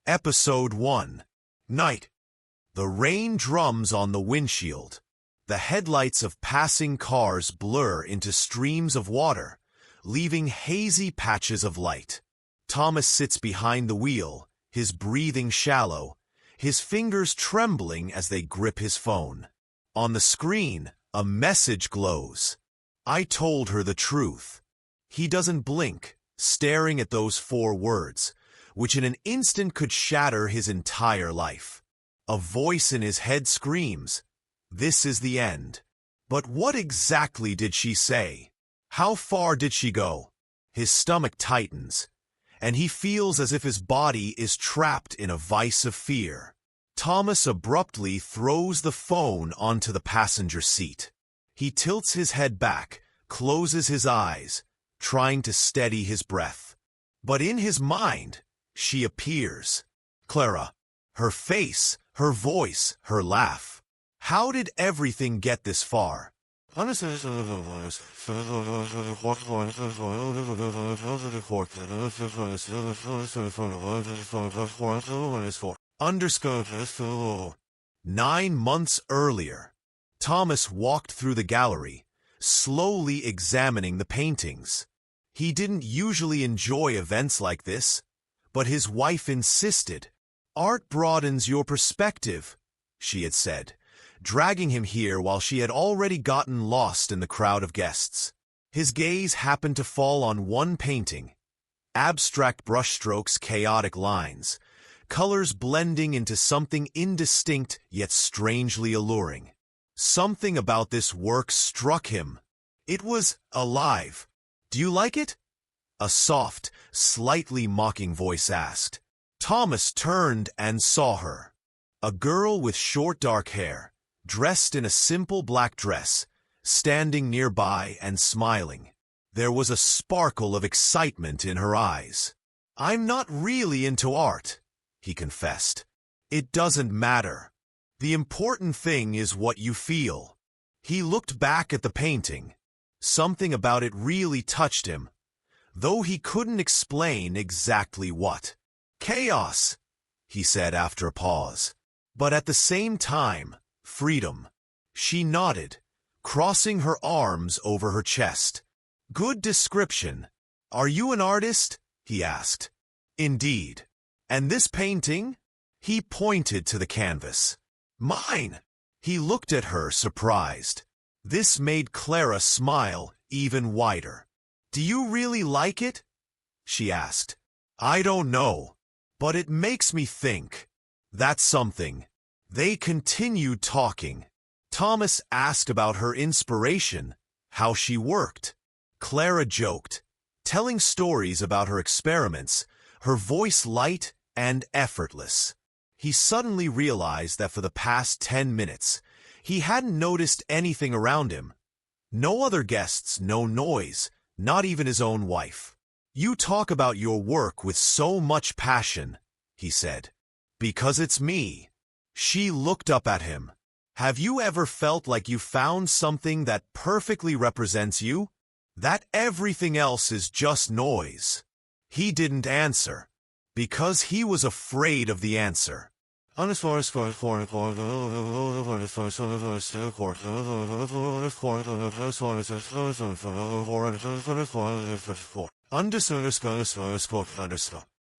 Episode 1. Night. The rain drums on the windshield. The headlights of passing cars blur into streams of water, leaving hazy patches of light. Thomas sits behind the wheel, his breathing shallow, his fingers trembling as they grip his phone. On the screen, a message glows. I told her the truth. He doesn't blink, staring at those 4 words, which in an instant could shatter his entire life. A voice in his head screams, "This is the end." But what exactly did she say? How far did she go? His stomach tightens, and he feels as if his body is trapped in a vice of fear. Thomas abruptly throws the phone onto the passenger seat. He tilts his head back, closes his eyes, trying to steady his breath. But in his mind, she appears. Clara. Her face, her voice, her laugh. How did everything get this far? Underscore. 9 months earlier, Thomas walked through the gallery, slowly examining the paintings. He didn't usually enjoy events like this, but his wife insisted. "Art broadens your perspective," she had said, dragging him here while she had already gotten lost in the crowd of guests. His gaze happened to fall on one painting. Abstract brushstrokes, chaotic lines, colors blending into something indistinct yet strangely alluring. Something about this work struck him. It was alive. "Do you like it?" a soft, slightly mocking voice asked. Thomas turned and saw her. A girl with short dark hair, dressed in a simple black dress, standing nearby and smiling. There was a sparkle of excitement in her eyes. "I'm not really into art," he confessed. "It doesn't matter. The important thing is what you feel." He looked back at the painting. Something about it really touched him, though he couldn't explain exactly what. "Chaos," he said after a pause. "But at the same time, freedom." She nodded, crossing her arms over her chest. "Good description. Are you an artist?" he asked. "Indeed. And this painting?" He pointed to the canvas. "Mine." He looked at her, surprised. This made Clara smile even wider. "Do you really like it?" she asked. "I don't know, but it makes me think." "That's something." They continued talking. Thomas asked about her inspiration, how she worked. Clara joked, telling stories about her experiments, her voice light and effortless. He suddenly realized that for the past 10 minutes, he hadn't noticed anything around him. No other guests, no noise, not even his own wife. "You talk about your work with so much passion," he said. "Because it's me." She looked up at him. "Have you ever felt like you found something that perfectly represents you? That everything else is just noise?" He didn't answer, because he was afraid of the answer.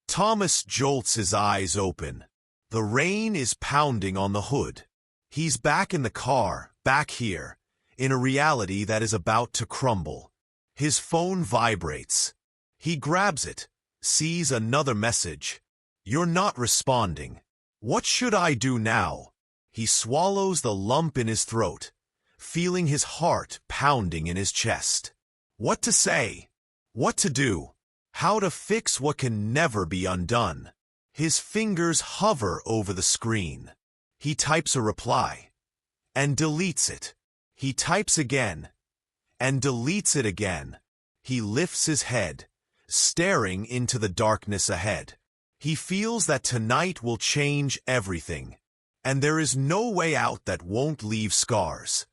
Thomas jolts his eyes open. The rain is pounding on the hood. He's back in the car, back here, in a reality that is about to crumble. His phone vibrates. He grabs it, sees another message. "You're not responding. What should I do now?" He swallows the lump in his throat, feeling his heart pounding in his chest. What to say? What to do? How to fix what can never be undone? His fingers hover over the screen. He types a reply, and deletes it. He types again, and deletes it again. He lifts his head, staring into the darkness ahead. He feels that tonight will change everything, and there is no way out that won't leave scars.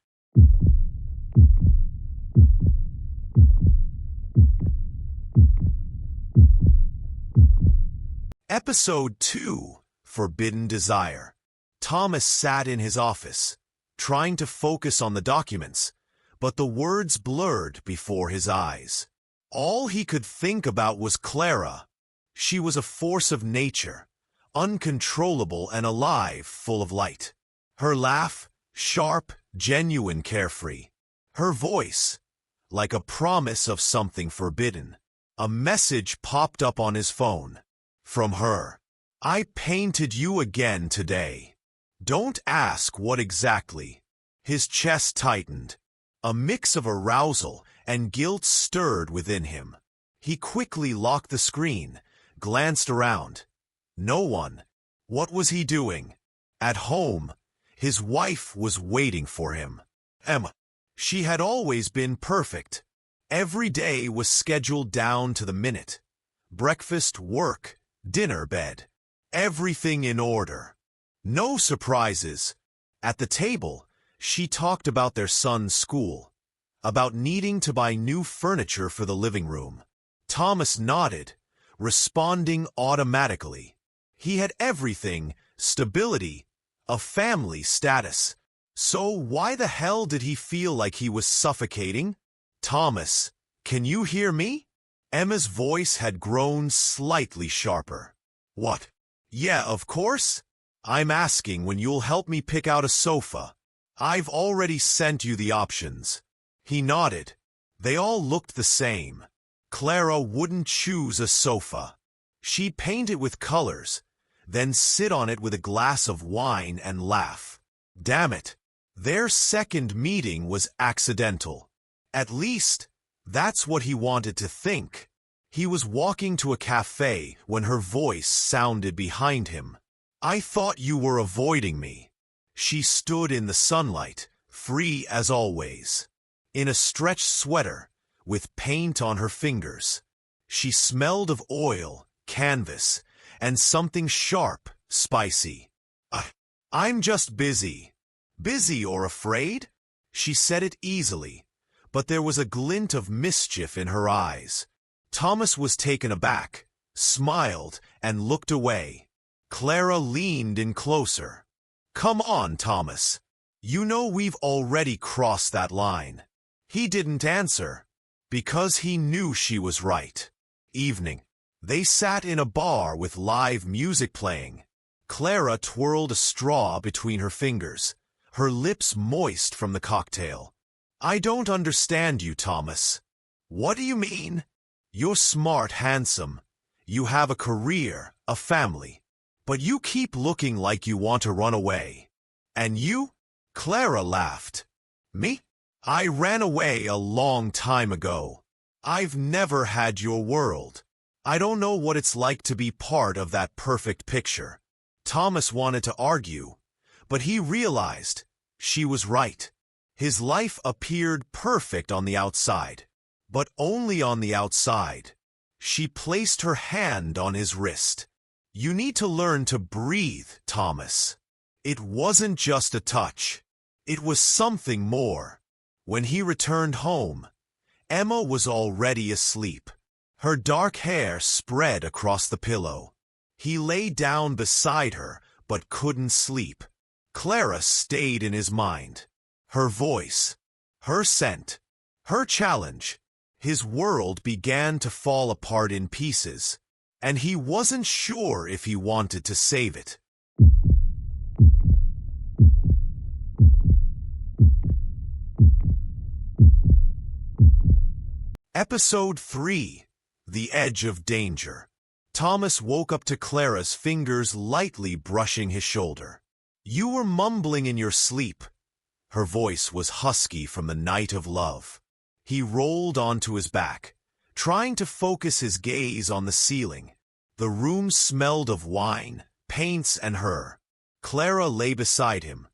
Episode 2, Forbidden Desire. Thomas sat in his office, trying to focus on the documents, but the words blurred before his eyes. All he could think about was Clara. She was a force of nature, uncontrollable and alive, full of light. Her laugh, sharp, genuine, carefree. Her voice, like a promise of something forbidden. A message popped up on his phone. From her. I painted you again today. Don't ask what exactly. His chest tightened. A mix of arousal and guilt stirred within him. He quickly locked the screen, glanced around. No one. What was he doing? At home, his wife was waiting for him. Emma. She had always been perfect. Every day was scheduled down to the minute. Breakfast, work, dinner, bed. Everything in order. No surprises. At the table, she talked about their son's school, about needing to buy new furniture for the living room. Thomas nodded, responding automatically. He had everything, stability, a family status. So why the hell did he feel like he was suffocating? Thomas, can you hear me? Emma's voice had grown slightly sharper. What? Yeah, of course. I'm asking when you'll help me pick out a sofa. I've already sent you the options. He nodded. They all looked the same. Clara wouldn't choose a sofa. She'd paint it with colors, then sit on it with a glass of wine and laugh. Damn it. Their second meeting was accidental. At least, that's what he wanted to think. He was walking to a cafe when her voice sounded behind him. I thought you were avoiding me. She stood in the sunlight, free as always. In a stretched sweater, with paint on her fingers. She smelled of oil, canvas, and something sharp, spicy. I'm just busy. Busy or afraid? She said it easily, but there was a glint of mischief in her eyes. Thomas was taken aback, smiled, and looked away. Clara leaned in closer. Come on, Thomas. You know we've already crossed that line. He didn't answer, because he knew she was right. Evening. They sat in a bar with live music playing. Clara twirled a straw between her fingers, her lips moist from the cocktail. I don't understand you, Thomas. What do you mean? You're smart, handsome. You have a career, a family. But you keep looking like you want to run away. And you? Clara laughed. Me? I ran away a long time ago. I've never had your world. I don't know what it's like to be part of that perfect picture. Thomas wanted to argue, but he realized she was right. His life appeared perfect on the outside, but only on the outside. She placed her hand on his wrist. You need to learn to breathe, Thomas. It wasn't just a touch. It was something more. When he returned home, Emma was already asleep. Her dark hair spread across the pillow. He lay down beside her, but couldn't sleep. Clara stayed in his mind. Her voice, her scent, her challenge. His world began to fall apart in pieces, and he wasn't sure if he wanted to save it. Episode 3. The Edge of Danger. Thomas woke up to Clara's fingers lightly brushing his shoulder. You were mumbling in your sleep. Her voice was husky from the night of love. He rolled onto his back, trying to focus his gaze on the ceiling. The room smelled of wine, paints, and her. Clara lay beside him,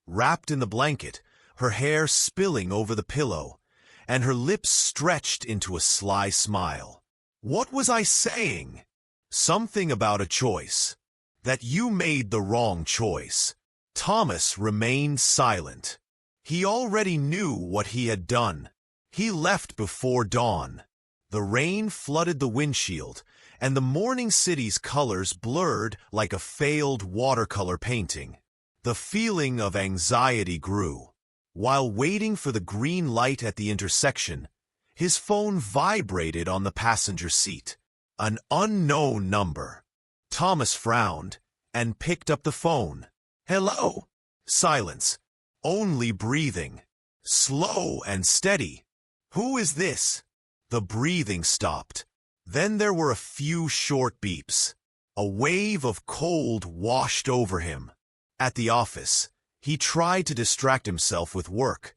wrapped in the blanket, her hair spilling over the pillow, and her lips stretched into a sly smile. What was I saying? Something about a choice. That you made the wrong choice. Thomas remained silent. He already knew what he had done. He left before dawn. The rain flooded the windshield, and the morning city's colors blurred like a failed watercolor painting. The feeling of anxiety grew. While waiting for the green light at the intersection, his phone vibrated on the passenger seat. An unknown number. Thomas frowned and picked up the phone. "Hello?" Silence. Only breathing. Slow and steady. "Who is this?" The breathing stopped. Then there were a few short beeps. A wave of cold washed over him. At the office, he tried to distract himself with work,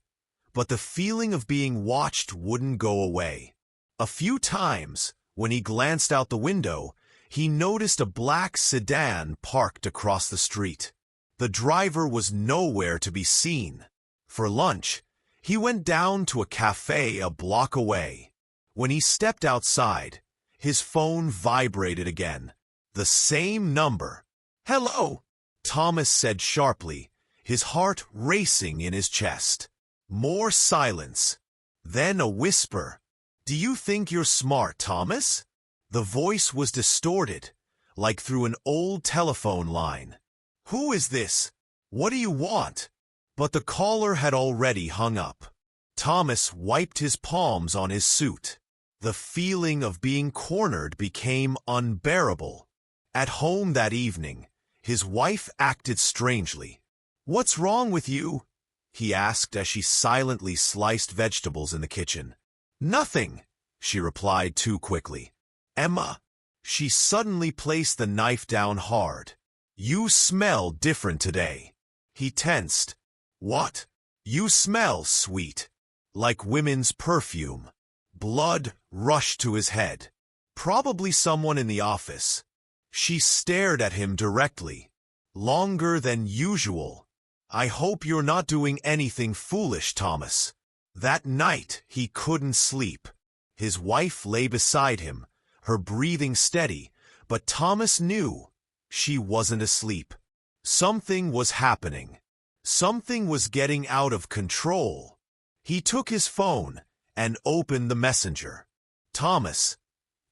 but the feeling of being watched wouldn't go away. A few times, when he glanced out the window, he noticed a black sedan parked across the street. The driver was nowhere to be seen. For lunch, he went down to a cafe a block away. When he stepped outside, his phone vibrated again. The same number. "Hello," Thomas said sharply, his heart racing in his chest. More silence. Then a whisper. "Do you think you're smart, Thomas?" The voice was distorted, like through an old telephone line. "Who is this? What do you want?" But the caller had already hung up. Thomas wiped his palms on his suit. The feeling of being cornered became unbearable. At home that evening, his wife acted strangely. "What's wrong with you?" he asked as she silently sliced vegetables in the kitchen. "Nothing," she replied too quickly. "Emma." She suddenly placed the knife down hard. "You smell different today." He tensed. "What?" "You smell sweet. Like women's perfume." Blood rushed to his head. Probably someone in the office. She stared at him directly. "Longer than usual. I hope you're not doing anything foolish, Thomas." That night, he couldn't sleep. His wife lay beside him, her breathing steady, but Thomas knew she wasn't asleep. Something was happening. Something was getting out of control. He took his phone and opened the messenger. "Thomas,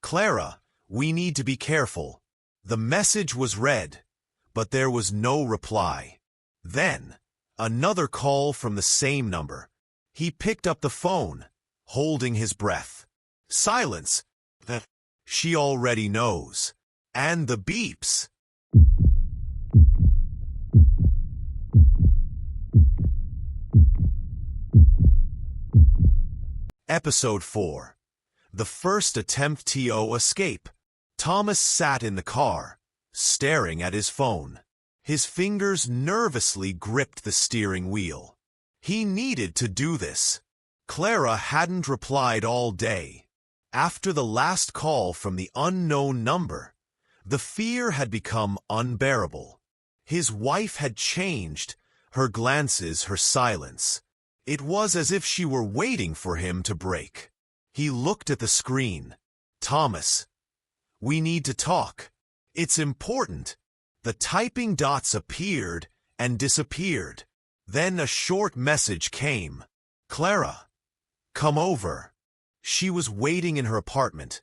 Clara, we need to be careful." The message was read, but there was no reply. Then, another call from the same number. He picked up the phone, holding his breath. Silence. She already knows. And the beeps. Episode 4. The first attempt to escape. Thomas sat in the car, staring at his phone. His fingers nervously gripped the steering wheel. He needed to do this. Clara hadn't replied all day. After the last call from the unknown number, the fear had become unbearable. His wife had changed, her glances, her silence. It was as if she were waiting for him to break. He looked at the screen. "Thomas, we need to talk. It's important." The typing dots appeared and disappeared. Then a short message came. "Clara, come over." She was waiting in her apartment,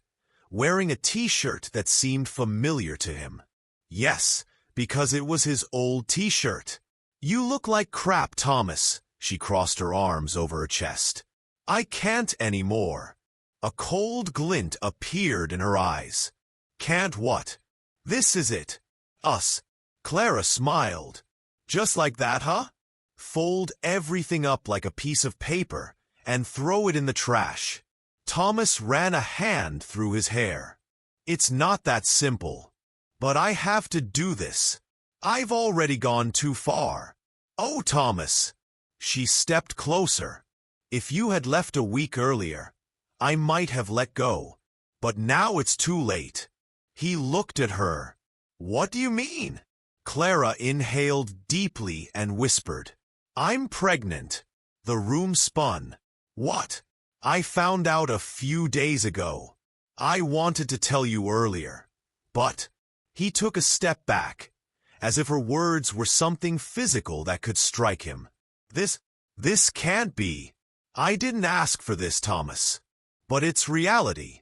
wearing a t-shirt that seemed familiar to him. Yes, because it was his old t-shirt. "You look like crap, Thomas." She crossed her arms over her chest. "I can't anymore." A cold glint appeared in her eyes. "Can't what?" "This is it. Us." Clara smiled. "Just like that, huh?" "Fold everything up like a piece of paper and throw it in the trash." Thomas ran a hand through his hair. "It's not that simple. But I have to do this. I've already gone too far." "Oh, Thomas." She stepped closer. "If you had left a week earlier, I might have let go. But now it's too late." He looked at her. "What do you mean?" Clara inhaled deeply and whispered, "I'm pregnant." The room spun. "What?" "I found out a few days ago. I wanted to tell you earlier. But..." He took a step back, as if her words were something physical that could strike him. This can't be. I didn't ask for this, Thomas. But it's reality."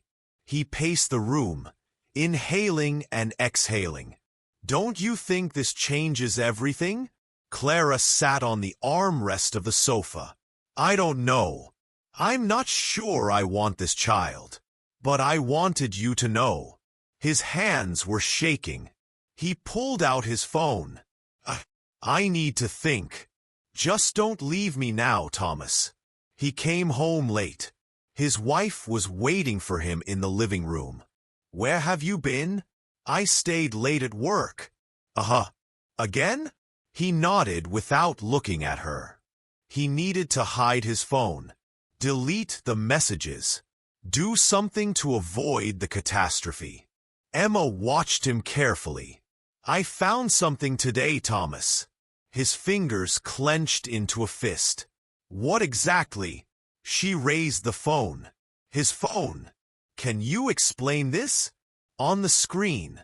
He paced the room, inhaling and exhaling. Don't you think this changes everything? Clara sat on the armrest of the sofa. I don't know. I'm not sure I want this child. But I wanted you to know. His hands were shaking. He pulled out his phone. I need to think. Just don't leave me now, Thomas. He came home late. His wife was waiting for him in the living room. Where have you been? I stayed late at work. Again? He nodded without looking at her. He needed to hide his phone. Delete the messages. Do something to avoid the catastrophe. Emma watched him carefully. I found something today, Thomas. His fingers clenched into a fist. What exactly? She raised the phone. His phone. Can you explain this? On the screen.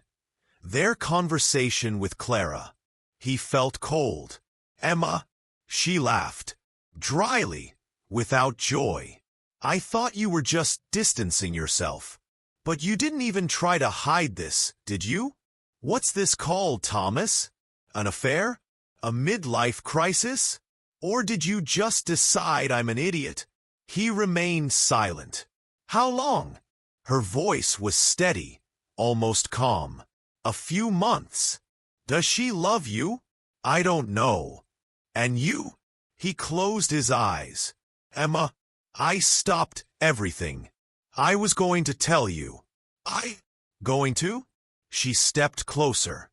Their conversation with Clara. He felt cold. Emma? She laughed. Dryly, without joy. I thought you were just distancing yourself. But you didn't even try to hide this, did you? What's this called, Thomas? An affair? A midlife crisis? Or did you just decide I'm an idiot? He remained silent. How long? Her voice was steady, almost calm. A few months. Does she love you? I don't know. And you? He closed his eyes. Emma, I stopped everything. I was going to tell you. Going to? She stepped closer.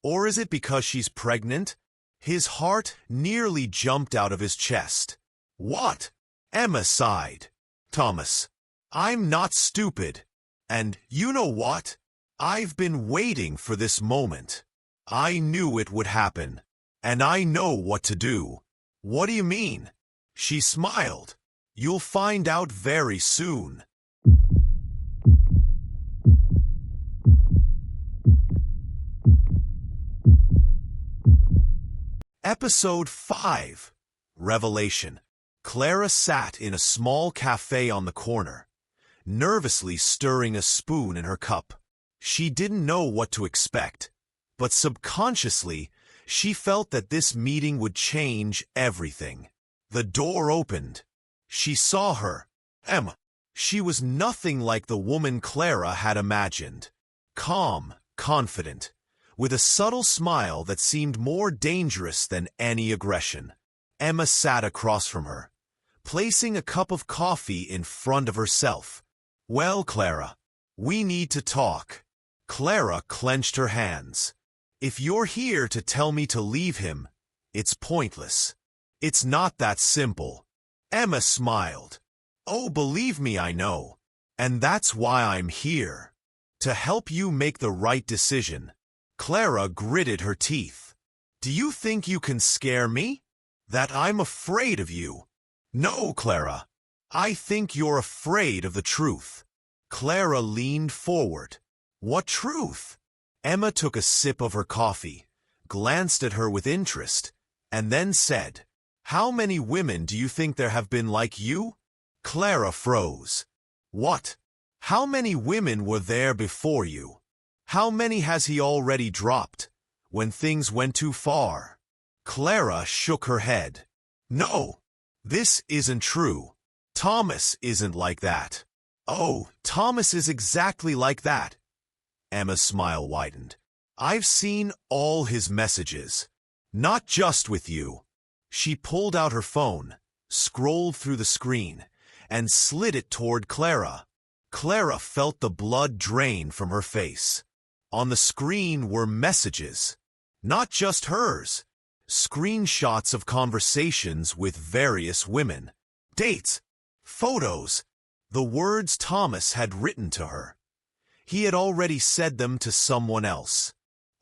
Or is it because she's pregnant? His heart nearly jumped out of his chest. What? Emma sighed. Thomas, I'm not stupid. And you know what? I've been waiting for this moment. I knew it would happen. And I know what to do. What do you mean? She smiled. You'll find out very soon. Episode 5. Revelation. Clara sat in a small cafe on the corner, nervously stirring a spoon in her cup. She didn't know what to expect, but subconsciously, she felt that this meeting would change everything. The door opened. She saw her. Emma. She was nothing like the woman Clara had imagined. Calm, confident, with a subtle smile that seemed more dangerous than any aggression. Emma sat across from her, placing a cup of coffee in front of herself. Well, Clara, we need to talk. Clara clenched her hands. If you're here to tell me to leave him, it's pointless. It's not that simple. Emma smiled. Oh, believe me, I know. And that's why I'm here. To help you make the right decision. Clara gritted her teeth. Do you think you can scare me? That I'm afraid of you? No, Clara. I think you're afraid of the truth. Clara leaned forward. What truth? Emma took a sip of her coffee, glanced at her with interest, and then said, How many women do you think there have been like you? Clara froze. What? How many women were there before you? How many has he already dropped, when things went too far? Clara shook her head. No, this isn't true. Thomas isn't like that. Oh, Thomas is exactly like that. Emma's smile widened. I've seen all his messages. Not just with you. She pulled out her phone, scrolled through the screen, and slid it toward Clara. Clara felt the blood drain from her face. On the screen were messages. Not just hers. Screenshots of conversations with various women. Dates. Photos. The words Thomas had written to her. He had already said them to someone else.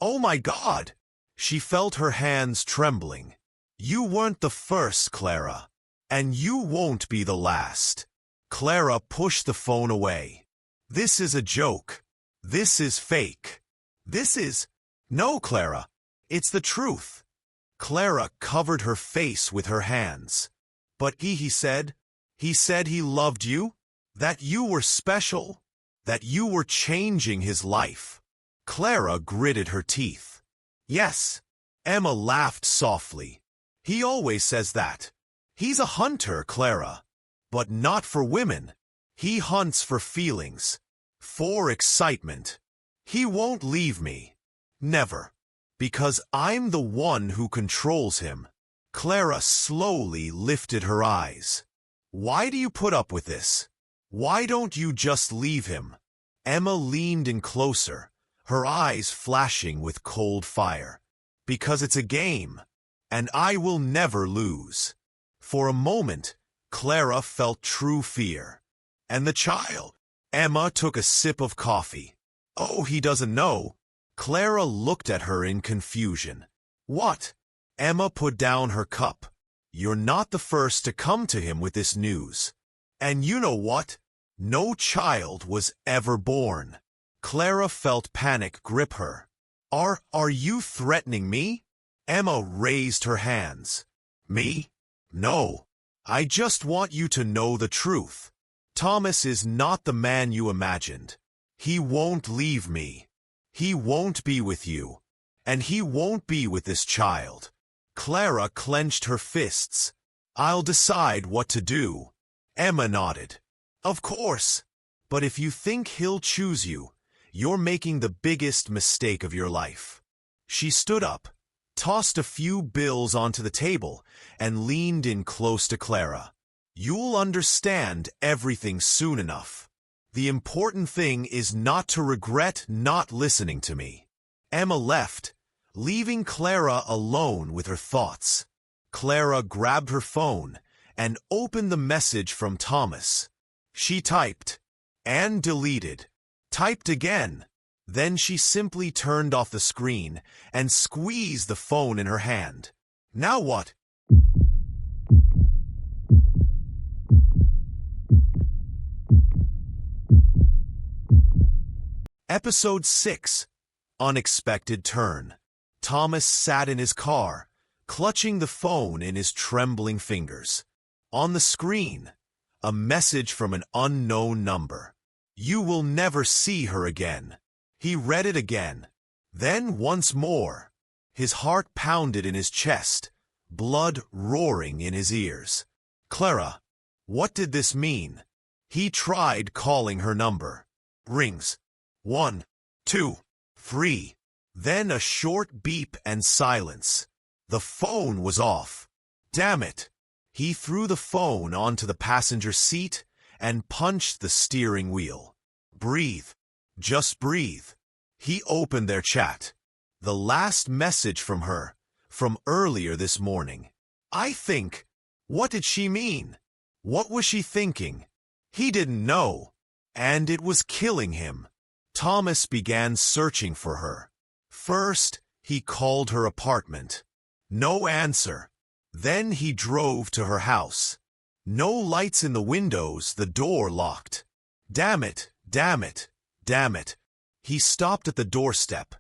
Oh my God! She felt her hands trembling. You weren't the first, Clara. And you won't be the last. Clara pushed the phone away. This is a joke. This is fake. This is... No, Clara. It's the truth. Clara covered her face with her hands. But he said he loved you? That you were special? That you were changing his life. Clara gritted her teeth. Yes. Emma laughed softly. He always says that. He's a hunter, Clara. But not for women. He hunts for feelings. For excitement. He won't leave me. Never. Because I'm the one who controls him. Clara slowly lifted her eyes. Why do you put up with this? Why don't you just leave him? Emma leaned in closer, her eyes flashing with cold fire. Because it's a game, and I will never lose. For a moment, Clara felt true fear. And the child? Emma took a sip of coffee. Oh, he doesn't know. Clara looked at her in confusion. What? Emma put down her cup. You're not the first to come to him with this news. And you know what? No child was ever born. Clara felt panic grip her. Are you threatening me? Emma raised her hands. Me? No. I just want you to know the truth. Thomas is not the man you imagined. He won't leave me. He won't be with you. And he won't be with this child. Clara clenched her fists. I'll decide what to do. Emma nodded. Of course. But if you think he'll choose you, you're making the biggest mistake of your life. She stood up, tossed a few bills onto the table, and leaned in close to Clara. You'll understand everything soon enough. The important thing is not to regret not listening to me. Emma left, leaving Clara alone with her thoughts. Clara grabbed her phone and opened the message from Thomas. She typed and deleted, typed again. Then she simply turned off the screen and squeezed the phone in her hand. Now what? Episode 6. Unexpected Turn. Thomas sat in his car, clutching the phone in his trembling fingers. On the screen, a message from an unknown number. You will never see her again. He read it again. Then once more. His heart pounded in his chest, blood roaring in his ears. Clara, what did this mean? He tried calling her number. Rings. 1, 2, 3. Then a short beep and silence. The phone was off. Damn it. He threw the phone onto the passenger seat and punched the steering wheel. Breathe. Just breathe. He opened their chat. The last message from her, from earlier this morning. I think. What did she mean? What was she thinking? He didn't know. And it was killing him. Thomas began searching for her. First, he called her apartment. No answer. Then he drove to her house. No lights in the windows, the door locked. Damn it, damn it, damn it. He stopped at the doorstep,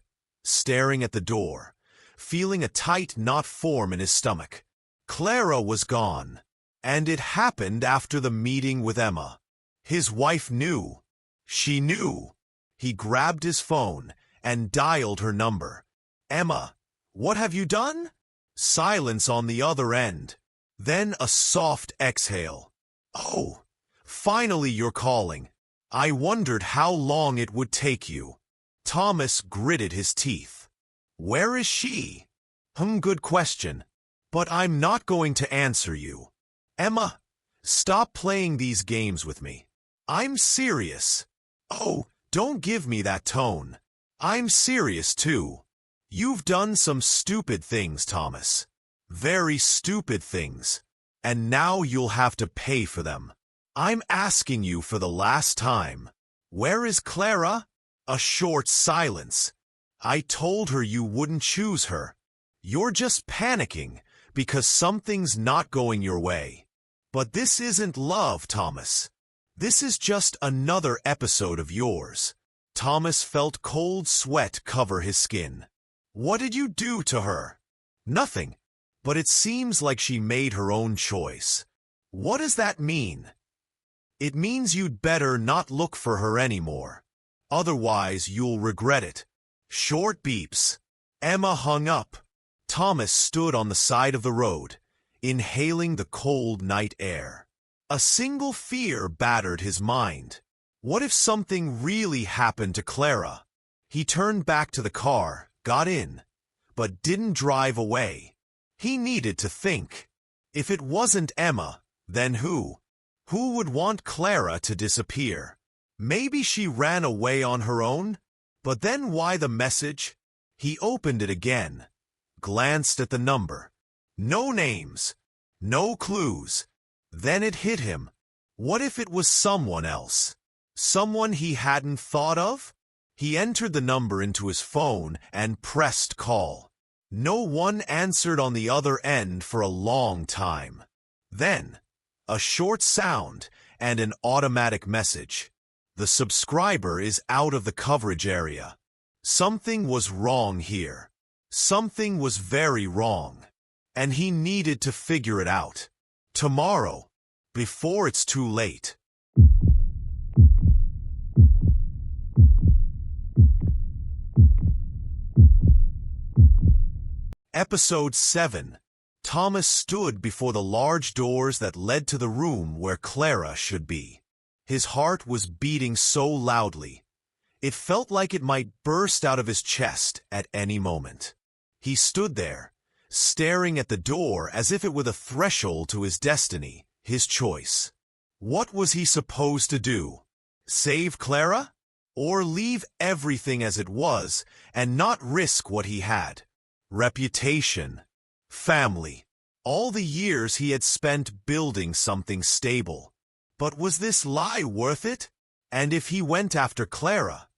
staring at the door, feeling a tight knot form in his stomach. Clara was gone, and it happened after the meeting with Emma. His wife knew. She knew. He grabbed his phone and dialed her number. Emma, what have you done? Silence on the other end. Then a soft exhale. Oh, finally you're calling. I wondered how long it would take you. Thomas gritted his teeth. Where is she? Good question. But I'm not going to answer you. Emma, stop playing these games with me. I'm serious. Oh, don't give me that tone. I'm serious too. You've done some stupid things, Thomas. Very stupid things. And now you'll have to pay for them. I'm asking you for the last time. Where is Clara? A short silence. I told her you wouldn't choose her. You're just panicking because something's not going your way. But this isn't love, Thomas. This is just another episode of yours. Thomas felt cold sweat cover his skin. What did you do to her? Nothing. But it seems like she made her own choice. What does that mean? It means you'd better not look for her anymore. Otherwise, you'll regret it. Short beeps. Emma hung up. Thomas stood on the side of the road, inhaling the cold night air. A single fear battered his mind. What if something really happened to Clara? He turned back to the car, got in, but didn't drive away. He needed to think. If it wasn't Emma, then who? Who would want Clara to disappear? Maybe she ran away on her own? But then why the message? He opened it again, glanced at the number. No names, no clues. Then it hit him. What if it was someone else? Someone he hadn't thought of? He entered the number into his phone and pressed call. No one answered on the other end for a long time. Then, a short sound and an automatic message. The subscriber is out of the coverage area. Something was wrong here. Something was very wrong. And he needed to figure it out. Tomorrow, before it's too late. Episode 7. Thomas stood before the large doors that led to the room where Clara should be. His heart was beating so loudly, it felt like it might burst out of his chest at any moment. He stood there, staring at the door as if it were the threshold to his destiny, his choice. What was he supposed to do? Save Clara? Or leave everything as it was and not risk what he had? Reputation, family, all the years he had spent building something stable. But was this lie worth it? And if he went after Clara,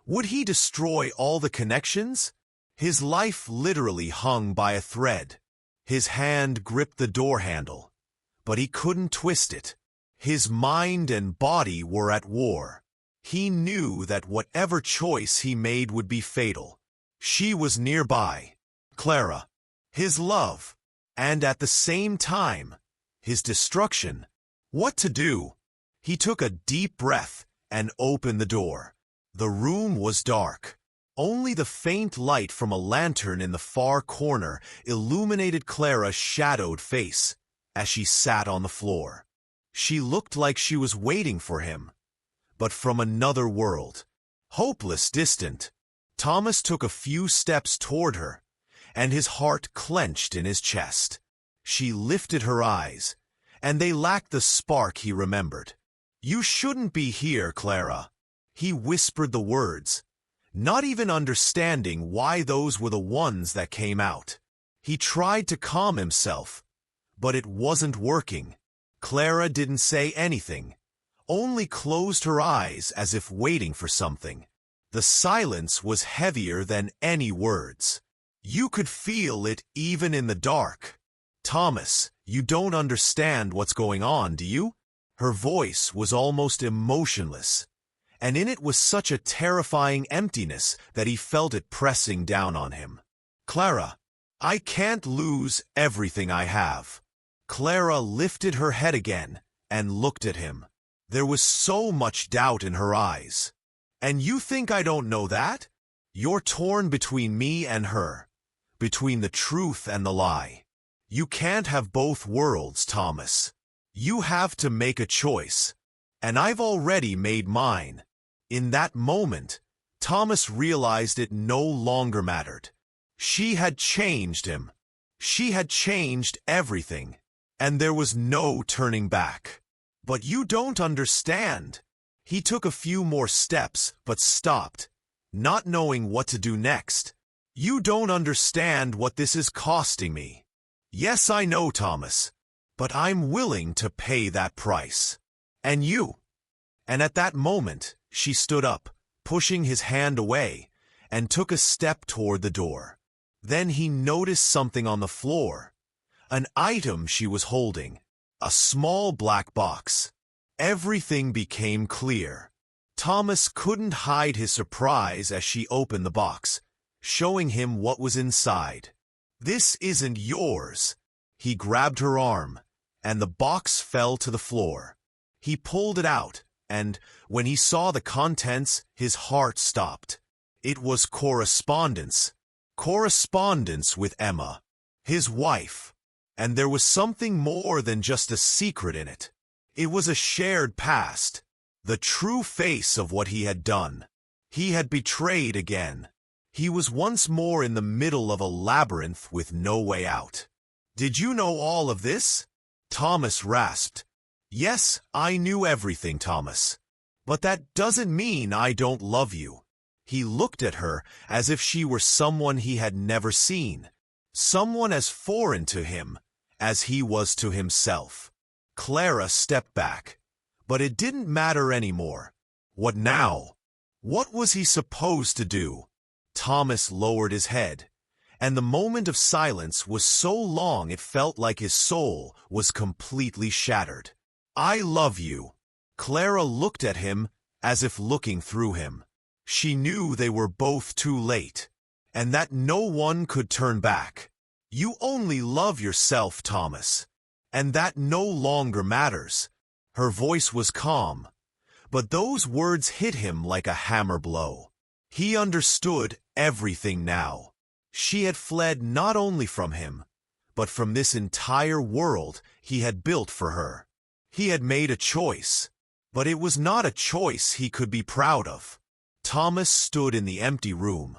would he destroy all the connections? His life literally hung by a thread. His hand gripped the door handle, but he couldn't twist it. His mind and body were at war. He knew that whatever choice he made would be fatal. She was nearby. Clara, his love, and at the same time, his destruction. What to do? He took a deep breath and opened the door. The room was dark. Only the faint light from a lantern in the far corner illuminated Clara's shadowed face as she sat on the floor. She looked like she was waiting for him, but from another world. Hopeless distant. Thomas took a few steps toward her, and his heart clenched in his chest. She lifted her eyes, and they lacked the spark he remembered. "You shouldn't be here, Clara." He whispered the words, not even understanding why those were the ones that came out. He tried to calm himself, but it wasn't working. Clara didn't say anything, only closed her eyes as if waiting for something. The silence was heavier than any words. You could feel it even in the dark. "Thomas, you don't understand what's going on, do you?" Her voice was almost emotionless, and in it was such a terrifying emptiness that he felt it pressing down on him. "Clara, I can't lose everything I have." Clara lifted her head again and looked at him. There was so much doubt in her eyes. "And you think I don't know that? You're torn between me and her, between the truth and the lie. You can't have both worlds, Thomas. You have to make a choice, and I've already made mine." In that moment, Thomas realized it no longer mattered. She had changed him. She had changed everything, and there was no turning back. "But you don't understand." He took a few more steps, but stopped, not knowing what to do next. "You don't understand what this is costing me." "Yes, I know, Thomas, but I'm willing to pay that price. And you." And at that moment, she stood up, pushing his hand away, and took a step toward the door. Then he noticed something on the floor, an item she was holding, a small black box. Everything became clear. Thomas couldn't hide his surprise as she opened the box, showing him what was inside. "This isn't yours." He grabbed her arm, and the box fell to the floor. He pulled it out, and when he saw the contents, his heart stopped. It was correspondence. Correspondence with Emma, his wife. And there was something more than just a secret in it. It was a shared past, the true face of what he had done. He had betrayed again. He was once more in the middle of a labyrinth with no way out. "Did you know all of this?" Thomas rasped. "Yes, I knew everything, Thomas. But that doesn't mean I don't love you." He looked at her as if she were someone he had never seen, someone as foreign to him as he was to himself. Clara stepped back, but it didn't matter anymore. What now? What was he supposed to do? Thomas lowered his head, and the moment of silence was so long it felt like his soul was completely shattered. "I love you." Clara looked at him as if looking through him. She knew they were both too late, and that no one could turn back. "You only love yourself, Thomas, and that no longer matters." Her voice was calm, but those words hit him like a hammer blow. He understood everything now. She had fled not only from him, but from this entire world he had built for her. He had made a choice, but it was not a choice he could be proud of. Thomas stood in the empty room,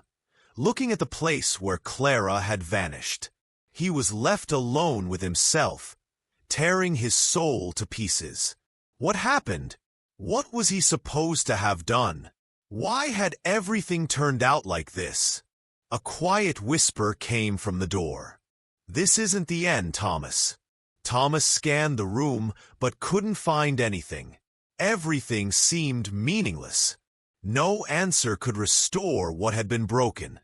looking at the place where Clara had vanished. He was left alone with himself, tearing his soul to pieces. What happened? What was he supposed to have done? Why had everything turned out like this? A quiet whisper came from the door. "This isn't the end, Thomas." Thomas scanned the room but couldn't find anything. Everything seemed meaningless. No answer could restore what had been broken.